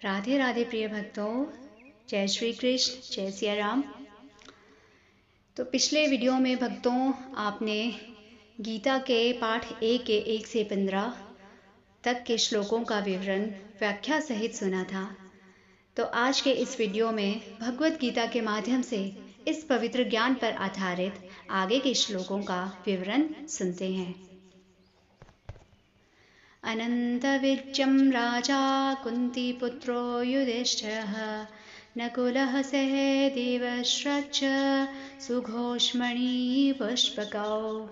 राधे राधे प्रिय भक्तों, जय श्री कृष्ण, जय सिया राम। तो पिछले वीडियो में भक्तों आपने गीता के पाठ 1 के 1 से 15 तक के श्लोकों का विवरण व्याख्या सहित सुना था। तो आज के इस वीडियो में भगवत गीता के माध्यम से इस पवित्र ज्ञान पर आधारित आगे के श्लोकों का विवरण सुनते हैं। अनन्तविज्यं राजा कुन्तीपुत्रो युधिष्ठिरः नकुलः सहदेवश्च सुघोषमणिपुष्पकौ।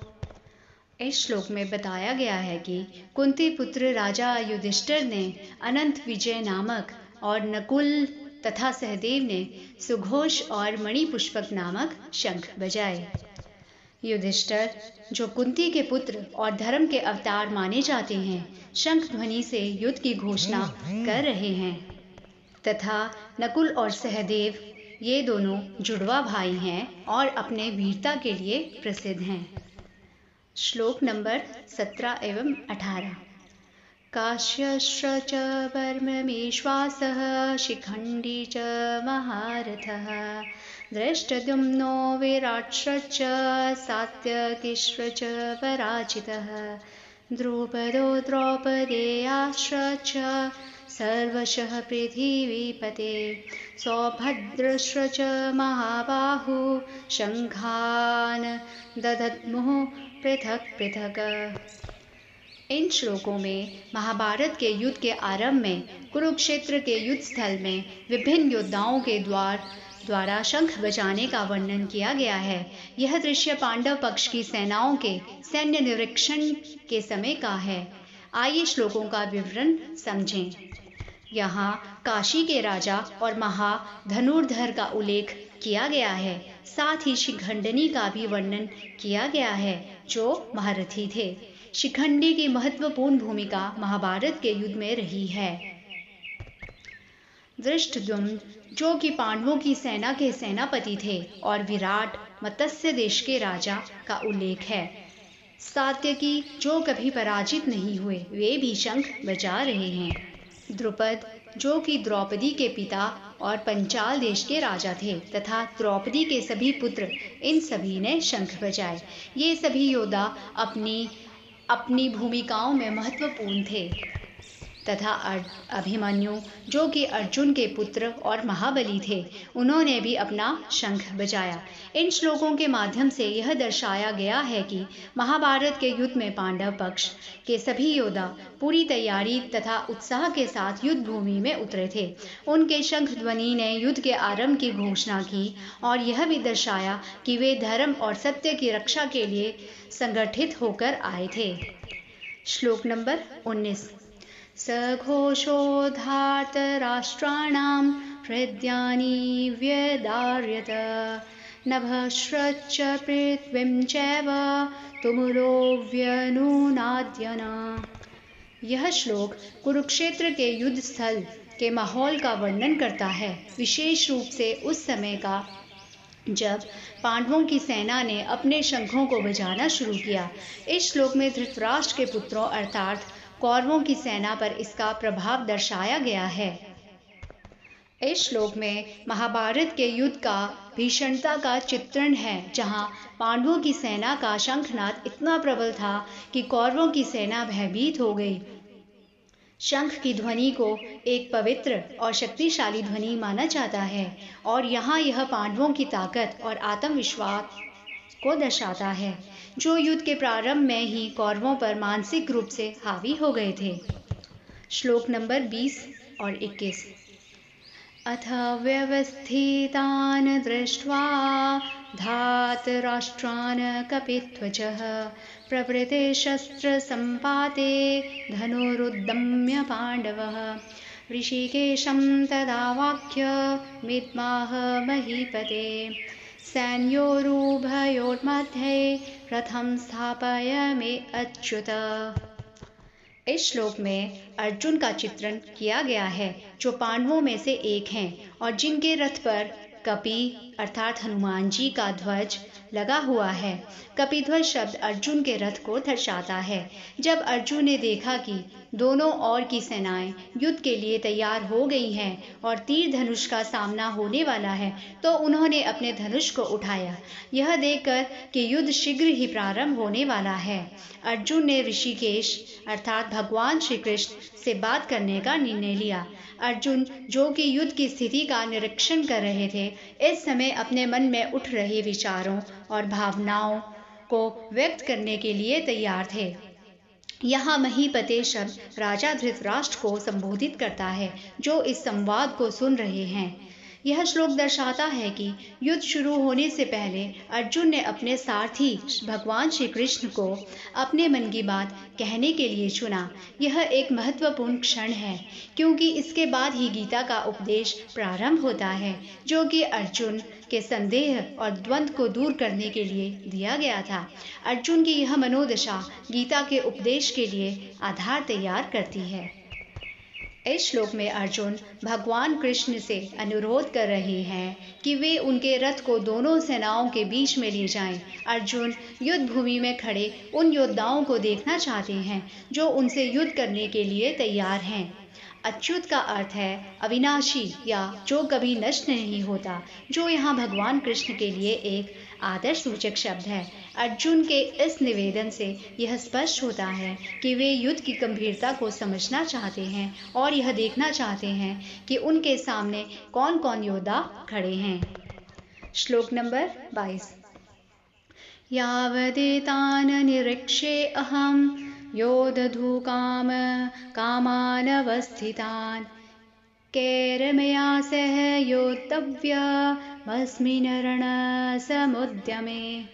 इस श्लोक में बताया गया है कि कुंती पुत्र राजा युधिष्ठिर ने अनंत विजय नामक और नकुल तथा सहदेव ने सुघोष और मणिपुष्पक नामक शंख बजाए। युधिष्ठिर, जो कुंती के पुत्र और धर्म के अवतार माने जाते हैं, शंख ध्वनि से युद्ध की घोषणा कर रहे हैं तथा नकुल और सहदेव ये दोनों जुड़वा भाई हैं और अपने वीरता के लिए प्रसिद्ध हैं। श्लोक नंबर 17 एवं 18। काश्यश्र च वर्ममेश्वासः शिखण्डी च महारथः दृष्टद्युम्नो विराट्श्च सात्यकिश्र च पराजितः द्रुपदो द्रौपदेयाश्च सर्वशः पृथिवीपते सौभद्रश्च च महाबाहु शंखान् ददद्मुः पृथक पृथक। इन श्लोकों में महाभारत के युद्ध के आरंभ में कुरुक्षेत्र के युद्ध स्थल में विभिन्न योद्धाओं के द्वारा शंख बजाने का वर्णन किया गया है। यह दृश्य पांडव पक्ष की सेनाओं के सैन्य निरीक्षण के समय का है। आइए श्लोकों का विवरण समझें। यहाँ काशी के राजा और महाधनुर्धर का उल्लेख किया गया है। साथ ही शिखंडिनी का भी वर्णन किया गया है, जो महारथी थे। शिखंडी की महत्वपूर्ण भूमिका महाभारत के युद्ध में रही है। धृष्टद्युम्न, जो कि पांडवों की सेना के सेनापति थे, और विराट, मत्स्य देश के राजा का उल्लेख है। सात्यकी, जो कभी पराजित नहीं हुए, वे भी शंख बजा रहे हैं। द्रुपद, जो कि द्रौपदी के पिता और पंचाल देश के राजा थे, तथा द्रौपदी के सभी पुत्र, इन सभी ने शंख बजाए। ये सभी योद्धा अपनी भूमिकाओं में महत्वपूर्ण थे। तथा अभिमन्यु, जो कि अर्जुन के पुत्र और महाबली थे, उन्होंने भी अपना शंख बजाया। इन श्लोकों के माध्यम से यह दर्शाया गया है कि महाभारत के युद्ध में पांडव पक्ष के सभी योद्धा पूरी तैयारी तथा उत्साह के साथ युद्ध भूमि में उतरे थे। उनके शंख ध्वनि ने युद्ध के आरंभ की घोषणा की और यह भी दर्शाया कि वे धर्म और सत्य की रक्षा के लिए संगठित होकर आए थे। श्लोक नंबर 19। सघोषोधार्तराष्ट्राणां हृदयानि व्यदार्यत नभश्च पृथ्वीं चैव तुमुलो व्यनुनाद्यन। यह श्लोक कुरुक्षेत्र के युद्ध स्थल के माहौल का वर्णन करता है, विशेष रूप से उस समय का जब पांडवों की सेना ने अपने शंखों को बजाना शुरू किया। इस श्लोक में धृतराष्ट्र के पुत्रों अर्थात कौरवों की सेना पर इसका प्रभाव दर्शाया गया है। इस श्लोक में महाभारत के युद्ध का भीषणता का चित्रण है, जहां पांडवों की सेना का शंखनाद इतना प्रबल था कि कौरवों की सेना भयभीत हो गई। शंख की ध्वनि को एक पवित्र और शक्तिशाली ध्वनि माना जाता है और यहाँ यह पांडवों की ताकत और आत्मविश्वास को दर्शाता है, जो युद्ध के प्रारंभ में ही कौरवों पर मानसिक रूप से हावी हो गए थे। श्लोक नंबर 20 और 21। अथ व्यवस्थितान् दृष्ट्वा धार्तराष्ट्रान् कपिध्वजः प्रवृते शस्त्रसम्पाते धनुरुद्यम्य पाण्डवः ऋषिकेशं तदावाक्य मिद्माह महीपते सैन्योरुभयोर्मध्ये रथं स्थापयामि अच्युत। इस श्लोक में अर्जुन का चित्रण किया गया है, जो पांडवों में से एक हैं और जिनके रथ पर कपि अर्थात हनुमान जी का ध्वज लगा हुआ है। कपिध्वज शब्द अर्जुन के रथ को दर्शाता है। जब अर्जुन ने देखा कि दोनों ओर की सेनाएं युद्ध के लिए तैयार हो गई हैं और तीर धनुष का सामना होने वाला है, तो उन्होंने अपने धनुष को उठाया, यह देखकर कि युद्ध शीघ्र ही प्रारंभ होने वाला है। अर्जुन ने ऋषिकेश अर्थात भगवान श्री कृष्ण से बात करने का निर्णय लिया। अर्जुन, जो कि युद्ध की स्थिति का निरीक्षण कर रहे थे, इस समय अपने मन में उठ रहे विचारों और भावनाओं को व्यक्त करने के लिए तैयार थे। यहाँ महीपते शब्द राजा धृतराष्ट्र को संबोधित करता है, जो इस संवाद को सुन रहे हैं। यह श्लोक दर्शाता है कि युद्ध शुरू होने से पहले अर्जुन ने अपने सारथी भगवान श्री कृष्ण को अपने मन की बात कहने के लिए चुना। यह एक महत्वपूर्ण क्षण है, क्योंकि इसके बाद ही गीता का उपदेश प्रारंभ होता है, जो कि अर्जुन के संदेह और द्वंद्व को दूर करने के लिए दिया गया था। अर्जुन की यह मनोदशा गीता के उपदेश के लिए आधार तैयार करती है। इस श्लोक में अर्जुन भगवान कृष्ण से अनुरोध कर रहे हैं कि वे उनके रथ को दोनों सेनाओं के बीच में ले जाएं। अर्जुन युद्ध भूमि में खड़े उन योद्धाओं को देखना चाहते हैं जो उनसे युद्ध करने के लिए तैयार हैं। अच्युत का अर्थ है अविनाशी या जो कभी नष्ट नहीं होता, जो यहाँ भगवान कृष्ण के लिए एक आदर्श सूचक शब्द है। अर्जुन के इस निवेदन से यह स्पष्ट होता है कि वे युद्ध की गंभीरता को समझना चाहते हैं और यह देखना चाहते हैं कि उनके सामने कौन कौन योद्धा खड़े हैं। श्लोक नंबर 22। यावदेतान निरीक्षे अहम योदधु कामानवस्थितान् कैर्मया सह योद्धव्यमस्मिन् रणसमुद्यमे।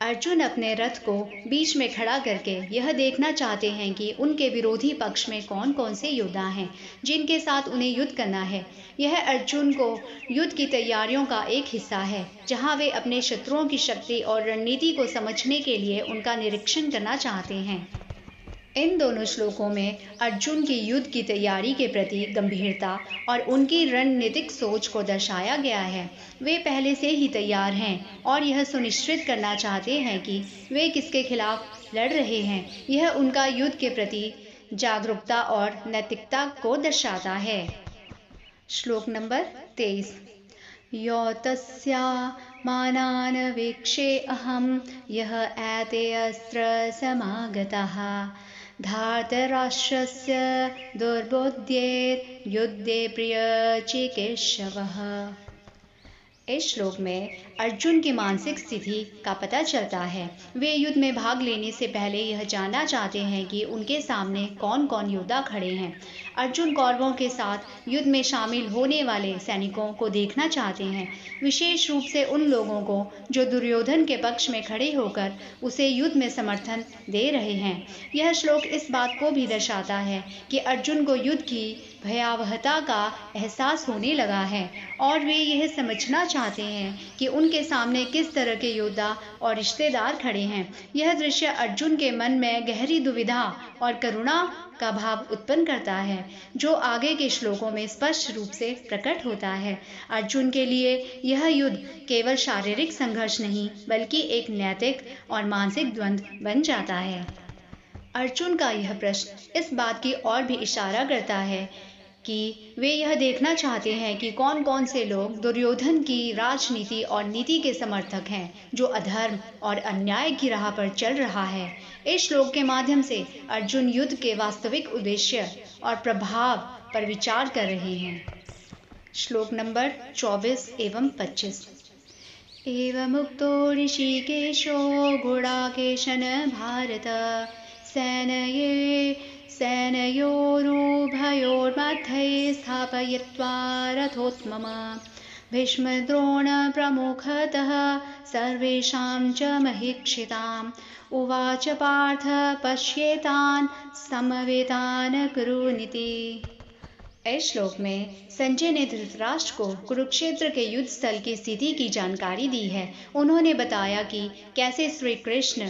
अर्जुन अपने रथ को बीच में खड़ा करके यह देखना चाहते हैं कि उनके विरोधी पक्ष में कौन कौन से योद्धा हैं जिनके साथ उन्हें युद्ध करना है। यह अर्जुन को युद्ध की तैयारियों का एक हिस्सा है, जहां वे अपने शत्रुओं की शक्ति और रणनीति को समझने के लिए उनका निरीक्षण करना चाहते हैं। इन दोनों श्लोकों में अर्जुन की युद्ध की तैयारी के प्रति गंभीरता और उनकी रणनीतिक सोच को दर्शाया गया है। वे पहले से ही तैयार हैं और यह सुनिश्चित करना चाहते हैं कि वे किसके खिलाफ लड़ रहे हैं। यह उनका युद्ध के प्रति जागरूकता और नैतिकता को दर्शाता है। श्लोक नंबर 23। यो तस्या मानान वीक्षे अहम यह एते अस्त्र समागतः धार्तराष्ट्रस्य दुर्बुद्धेर् युद्धे प्रिय चिकित्सवः। इस श्लोक में अर्जुन की मानसिक स्थिति का पता चलता है। वे युद्ध में भाग लेने से पहले यह जानना चाहते हैं कि उनके सामने कौन कौन योद्धा खड़े हैं। अर्जुन कौरवों के साथ युद्ध में शामिल होने वाले सैनिकों को देखना चाहते हैं, विशेष रूप से उन लोगों को जो दुर्योधन के पक्ष में खड़े होकर उसे युद्ध में समर्थन दे रहे हैं। यह श्लोक इस बात को भी दर्शाता है कि अर्जुन को युद्ध की भयावहता का एहसास होने लगा है और वे यह समझना चाहते हैं कि उनके सामने किस तरह के योद्धा और रिश्तेदार खड़े हैं। यह दृश्य अर्जुन के मन में गहरी दुविधा और करुणा का भाव उत्पन्न करता है, जो आगे के श्लोकों में स्पष्ट रूप से प्रकट होता है। अर्जुन के लिए यह युद्ध केवल शारीरिक संघर्ष नहीं, बल्कि एक नैतिक और मानसिक द्वंद्व बन जाता है। अर्जुन का यह प्रश्न इस बात की ओर भी इशारा करता है कि वे यह देखना चाहते हैं कि कौन कौन से लोग दुर्योधन की राजनीति और नीति के समर्थक हैं, जो अधर्म और अन्याय की राह पर चल रहा है। इस श्लोक के माध्यम से अर्जुन युद्ध के वास्तविक उद्देश्य और प्रभाव पर विचार कर रहे हैं। श्लोक नंबर 24 एवं 25। एवमुक्तो ऋषिकेशो गुडाकेशन भारत सेनयोरुभयोर्मध्ये स्थापयित्वा रथोत्तमम् भीष्मद्रोणप्रमुखतः सर्वेषां च महीक्षिताम् उवाच पार्थ पश्येतान् समवेतान् कुरुनिति। इस श्लोक में संजय ने धृतराष्ट्र को कुरुक्षेत्र के युद्ध स्थल की स्थिति की जानकारी दी है। उन्होंने बताया कि कैसे श्री कृष्ण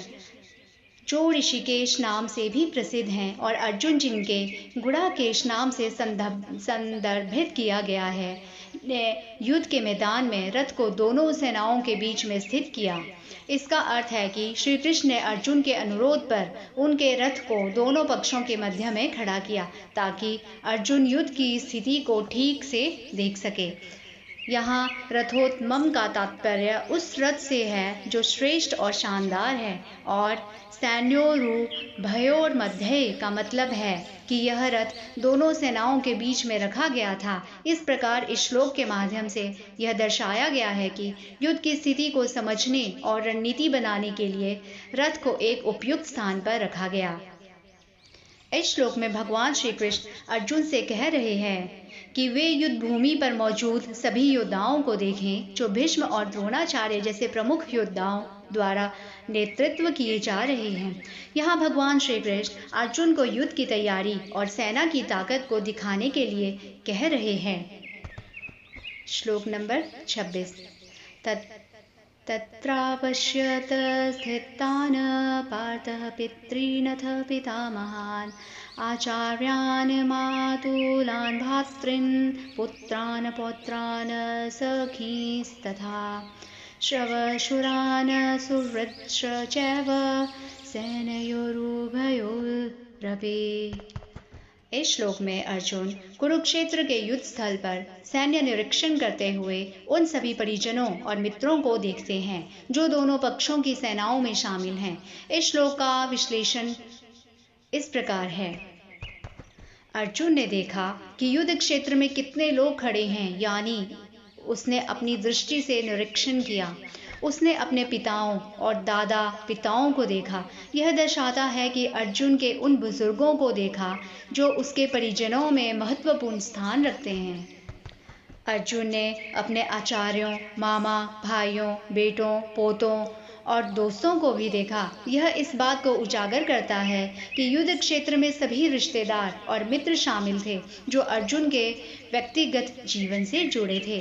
जो ऋषिकेश नाम से भी प्रसिद्ध हैं और अर्जुन जिनके गुड़ाकेश नाम से संदर्भित किया गया है, ने युद्ध के मैदान में रथ को दोनों सेनाओं के बीच में स्थित किया। इसका अर्थ है कि श्री कृष्ण ने अर्जुन के अनुरोध पर उनके रथ को दोनों पक्षों के मध्य में खड़ा किया ताकि अर्जुन युद्ध की स्थिति को ठीक से देख सके। यहाँ रथोत्तम का तात्पर्य उस रथ से है जो श्रेष्ठ और शानदार है, और सैन्योरुभयोर मध्य का मतलब है कि यह रथ दोनों सेनाओं के बीच में रखा गया था। इस प्रकार इस श्लोक के माध्यम से यह दर्शाया गया है कि युद्ध की स्थिति को समझने और रणनीति बनाने के लिए रथ को एक उपयुक्त स्थान पर रखा गया। इस श्लोक में भगवान श्री कृष्ण अर्जुन से कह रहे हैं कि वे युद्ध भूमि पर मौजूद सभी योद्धाओं को देखें जो भीष्म और द्रोणाचार्य जैसे प्रमुख योद्धाओं द्वारा नेतृत्व किए जा रहे हैं। यहाँ भगवान श्री कृष्ण अर्जुन को युद्ध की तैयारी और सेना की ताकत को दिखाने के लिए कह रहे हैं। श्लोक नंबर 26। तत्रापश्यत स्थितान् पार्थः पितॄनथ पितामहान् आचार्यान् मातुलान् भ्रातॄन् पुत्रान् पौत्रान् सखींस्तथा श्रवशूरान् सुहृद्श्च चैव सेनयोरुभयोरपि। इस श्लोक में अर्जुन कुरुक्षेत्र के युद्ध स्थल पर सैन्य निरीक्षण करते हुए उन सभी परिजनों और मित्रों को देखते हैं जो दोनों पक्षों की सेनाओं में शामिल हैं। इस श्लोक का विश्लेषण इस प्रकार है। अर्जुन ने देखा कि युद्ध क्षेत्र में कितने लोग खड़े हैं, यानी उसने अपनी दृष्टि से निरीक्षण किया। उसने अपने पिताओं और दादा पिताओं को देखा। यह दर्शाता है कि अर्जुन के उन बुजुर्गों को देखा जो उसके परिजनों में महत्वपूर्ण स्थान रखते हैं। अर्जुन ने अपने आचार्यों, मामा, भाइयों, बेटों, पोतों और दोस्तों को भी देखा। यह इस बात को उजागर करता है कि युद्ध क्षेत्र में सभी रिश्तेदार और मित्र शामिल थे जो अर्जुन के व्यक्तिगत जीवन से जुड़े थे।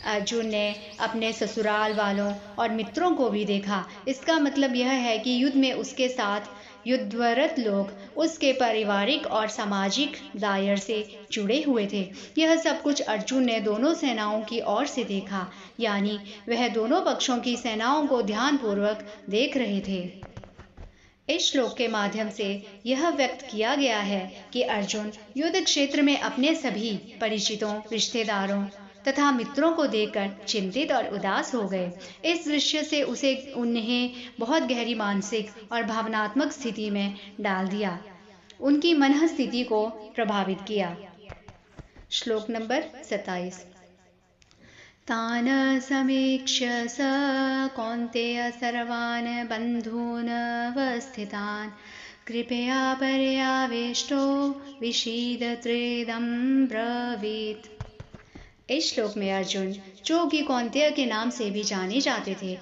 अर्जुन ने अपने ससुराल वालों और मित्रों को भी देखा। इसका मतलब यह है कि युद्ध में उसके साथ युद्धरत लोग उसके पारिवारिक और सामाजिक दायरे से जुड़े हुए थे। यह सब कुछ अर्जुन ने दोनों सेनाओं की ओर से देखा, यानी वह दोनों पक्षों की सेनाओं को ध्यानपूर्वक देख रहे थे। इस श्लोक के माध्यम से यह व्यक्त किया गया है कि अर्जुन युद्ध क्षेत्र में अपने सभी परिचितों, रिश्तेदारों तथा मित्रों को देखकर चिंतित और उदास हो गए। इस दृश्य से उन्हें बहुत गहरी मानसिक और भावनात्मक स्थिति में डाल दिया, उनकी मन स्थिति को प्रभावित किया। श्लोक नंबर 27। तान् समीक्ष्य स कौन्तेय सर्वान् बन्धून् वस्थितान् कृपया पर्यावेष्टो विषीदत्रेदं ब्रवीत्। इस श्लोक में अर्जुन, जो कि कौन्तेय के नाम से भी जाने जाते थे,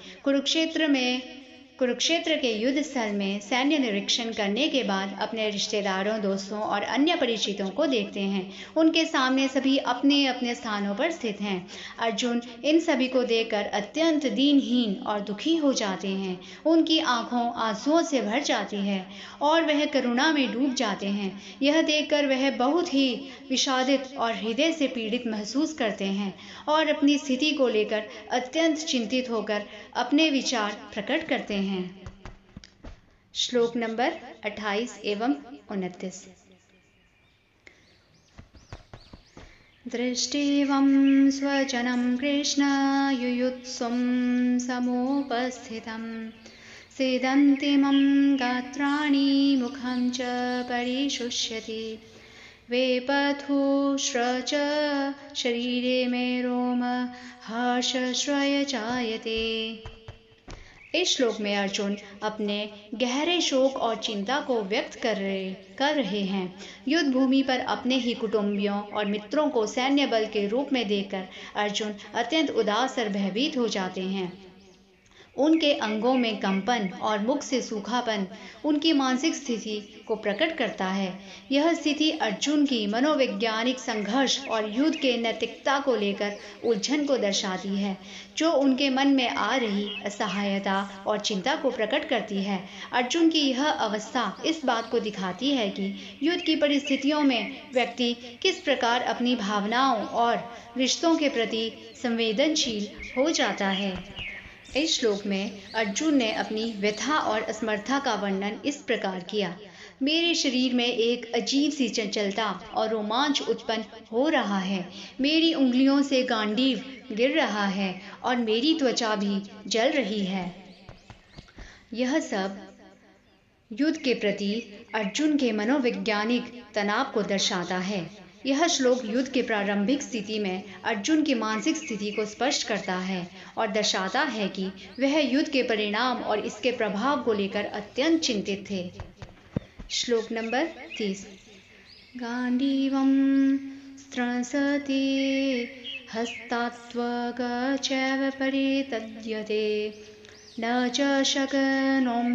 कुरुक्षेत्र के युद्ध स्थल में सैन्य निरीक्षण करने के बाद अपने रिश्तेदारों, दोस्तों और अन्य परिचितों को देखते हैं। उनके सामने सभी अपने अपने स्थानों पर स्थित हैं। अर्जुन इन सभी को देखकर अत्यंत दीनहीन और दुखी हो जाते हैं। उनकी आंखों आंसुओं से भर जाती है और वह करुणा में डूब जाते हैं। यह देखकर वह बहुत ही विषादित और हृदय से पीड़ित महसूस करते हैं और अपनी स्थिति को लेकर अत्यंत चिंतित होकर अपने विचार प्रकट करते हैं। श्लोक नंबर 28 एवं 29। दृष्टेवं स्वजनं कृष्ण युयुत्सुं समुपस्थितं सीदन्तिमं गात्राणि मुखं च परिशुष्यति वेपथुश्र च शरीरे मे रोम हर्षश्रय जायते। इस श्लोक में अर्जुन अपने गहरे शोक और चिंता को व्यक्त कर रहे हैं। युद्ध भूमि पर अपने ही कुटुंबियों और मित्रों को सैन्य बल के रूप में देखकर अर्जुन अत्यंत उदास और भयभीत हो जाते हैं। उनके अंगों में कंपन और मुख से सूखापन उनकी मानसिक स्थिति को प्रकट करता है। यह स्थिति अर्जुन की मनोवैज्ञानिक संघर्ष और युद्ध के नैतिकता को लेकर उलझन को दर्शाती है, जो उनके मन में आ रही असहायता और चिंता को प्रकट करती है। अर्जुन की यह अवस्था इस बात को दिखाती है कि युद्ध की परिस्थितियों में व्यक्ति किस प्रकार अपनी भावनाओं और रिश्तों के प्रति संवेदनशील हो जाता है। इस श्लोक में अर्जुन ने अपनी व्यथा और असमर्थता का वर्णन इस प्रकार किया। मेरे शरीर में एक अजीब सी चंचलता और रोमांच उत्पन्न हो रहा है। मेरी उंगलियों से गांडीव गिर रहा है और मेरी त्वचा भी जल रही है। यह सब युद्ध के प्रति अर्जुन के मनोवैज्ञानिक तनाव को दर्शाता है। यह श्लोक युद्ध के प्रारंभिक स्थिति में अर्जुन की मानसिक स्थिति को स्पष्ट करता है और दर्शाता है कि वह युद्ध के परिणाम और इसके प्रभाव को लेकर अत्यंत चिंतित थे। श्लोक नंबर 30। गांडीवं स्त्रंसते हस्तात्वक चैव परितज्यते न च शक्नोम्यवस्थातुं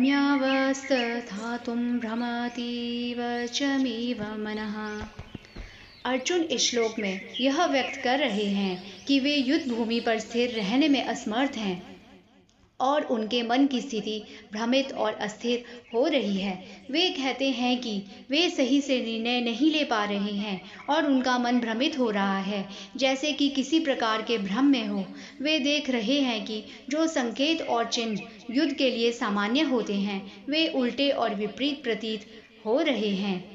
भ्रमतीव चमेव मनः। अर्जुन इस श्लोक में यह व्यक्त कर रहे हैं कि वे युद्ध भूमि पर स्थिर रहने में असमर्थ हैं और उनके मन की स्थिति भ्रमित और अस्थिर हो रही है। वे कहते हैं कि वे सही से निर्णय नहीं ले पा रहे हैं और उनका मन भ्रमित हो रहा है, जैसे कि किसी प्रकार के भ्रम में हो। वे देख रहे हैं कि जो संकेत और चिन्ह युद्ध के लिए सामान्य होते हैं, वे उल्टे और विपरीत प्रतीत हो रहे हैं।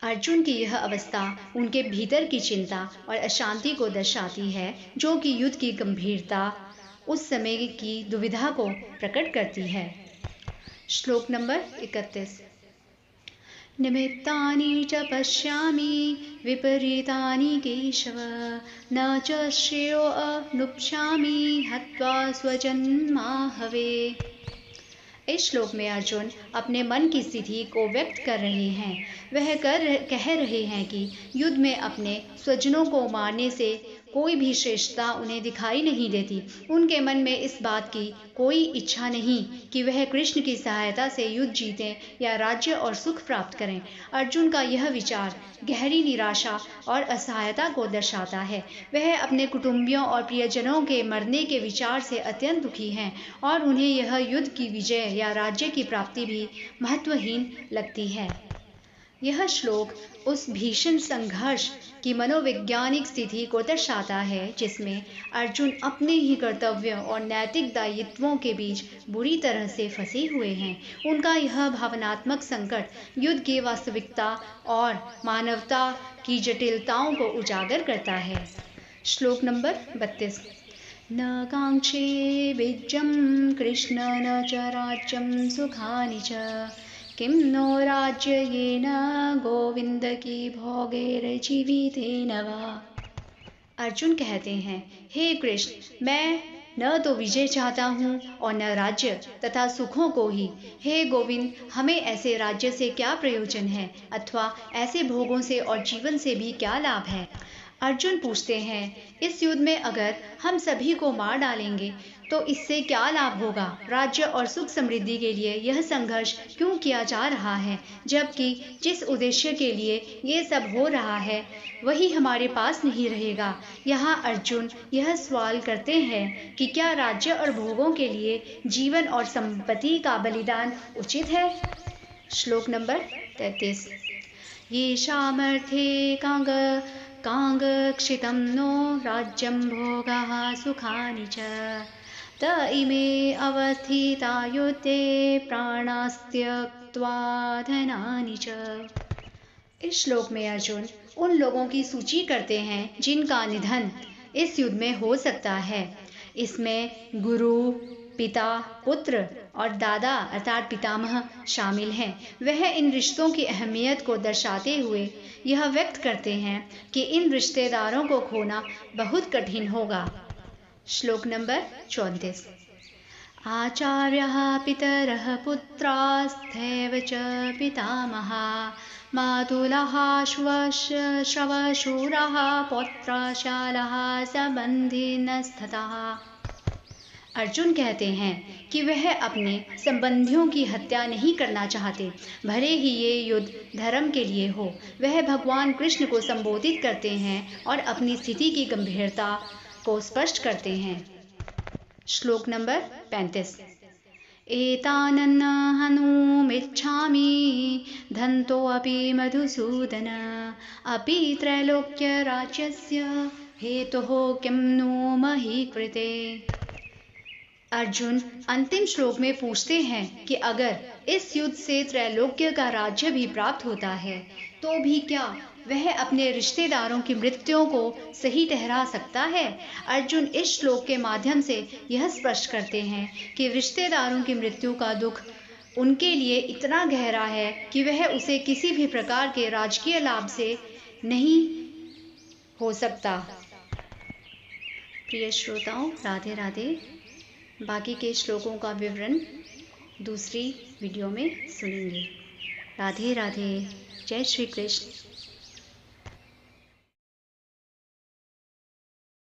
अर्जुन की यह अवस्था उनके भीतर की चिंता और अशांति को दर्शाती है, जो कि युद्ध की गंभीरता उस समय की दुविधा को प्रकट करती है। श्लोक नंबर 31। निमित्तानि च पश्यामि विपरीतानि केशव न च श्रेयो अनुप्स्यामि हत्वा स्वजन्माहवे। इस श्लोक में अर्जुन अपने मन की स्थिति को व्यक्त कर रहे हैं। वह कह रहे हैं कि युद्ध में अपने स्वजनों को मारने से कोई भी श्रेष्ठता उन्हें दिखाई नहीं देती। उनके मन में इस बात की कोई इच्छा नहीं कि वह कृष्ण की सहायता से युद्ध जीतें या राज्य और सुख प्राप्त करें। अर्जुन का यह विचार गहरी निराशा और असहायता को दर्शाता है। वह अपने कुटुंबियों और प्रियजनों के मरने के विचार से अत्यंत दुखी हैं और उन्हें यह युद्ध की विजय या राज्य की प्राप्ति भी महत्वहीन लगती है। यह श्लोक उस भीषण संघर्ष की मनोवैज्ञानिक स्थिति को दर्शाता है, जिसमें अर्जुन अपने ही कर्तव्यों और नैतिक दायित्वों के बीच बुरी तरह से फंसे हुए हैं। उनका यह भावनात्मक संकट युद्ध की वास्तविकता और मानवता की जटिलताओं को उजागर करता है। श्लोक नंबर 32। न कांक्षे विजयं कृष्ण न च राज्यं सुखानि च किं नो राज्येन गोविंद की भोगैर्जीवितेन वा। अर्जुन कहते हैं, हे कृष्ण, मैं न तो विजय चाहता हूँ और न राज्य तथा सुखों को ही। हे गोविंद, हमें ऐसे राज्य से क्या प्रयोजन है अथवा ऐसे भोगों से और जीवन से भी क्या लाभ है। अर्जुन पूछते हैं, इस युद्ध में अगर हम सभी को मार डालेंगे तो इससे क्या लाभ होगा। राज्य और सुख समृद्धि के लिए यह संघर्ष क्यों किया जा रहा है, जबकि जिस उद्देश्य के लिए ये सब हो रहा है वही हमारे पास नहीं रहेगा। यहाँ अर्जुन यह सवाल करते हैं कि क्या राज्य और भोगों के लिए जीवन और संपत्ति का बलिदान उचित है। श्लोक नंबर 33। ये सामर्थ्ये कांगक्षितं नो राज्यं भोगाः सुखानि च त इमे अवस्थिता युद्धे प्राणास्त्यक्त्वा धनानि च। इस श्लोक में अर्जुन उन लोगों की सूची करते हैं जिनका निधन इस युद्ध में हो सकता है। इसमें गुरु, पिता, पुत्र और दादा अर्थात पितामह शामिल हैं। वह इन रिश्तों की अहमियत को दर्शाते हुए यह व्यक्त करते हैं कि इन रिश्तेदारों को खोना बहुत कठिन होगा। श्लोक नंबर 34। आचार्यः पितरः पुत्रास्तैव च पितामहा मातुलः श्वशूरः पौत्रशालः संबन्धिनस्ततः। अर्जुन कहते हैं कि वह अपने संबंधियों की हत्या नहीं करना चाहते, भले ही ये युद्ध धर्म के लिए हो। वह भगवान कृष्ण को संबोधित करते हैं और अपनी स्थिति की गंभीरता को स्पष्ट करते हैं। श्लोक नंबर 35। एतानन्न हनूमिच्छामि धन्तोऽपि मधुसूदन अपि त्रैलोक्यराज्यस्य हेतुः किं नो मही कृते। अर्जुन अंतिम श्लोक में पूछते हैं कि अगर इस युद्ध से त्रैलोक्य का राज्य भी प्राप्त होता है तो भी क्या वह अपने रिश्तेदारों की मृत्युओं को सही ठहरा सकता है। अर्जुन इस श्लोक के माध्यम से यह स्पष्ट करते हैं कि रिश्तेदारों की मृत्यु का दुख उनके लिए इतना गहरा है कि वह उसे किसी भी प्रकार के राजकीय लाभ से नहीं हो सकता। प्रिय श्रोताओं, राधे राधे। बाकी के श्लोकों का विवरण दूसरी वीडियो में सुनेंगे। राधे राधे। जय श्री कृष्ण।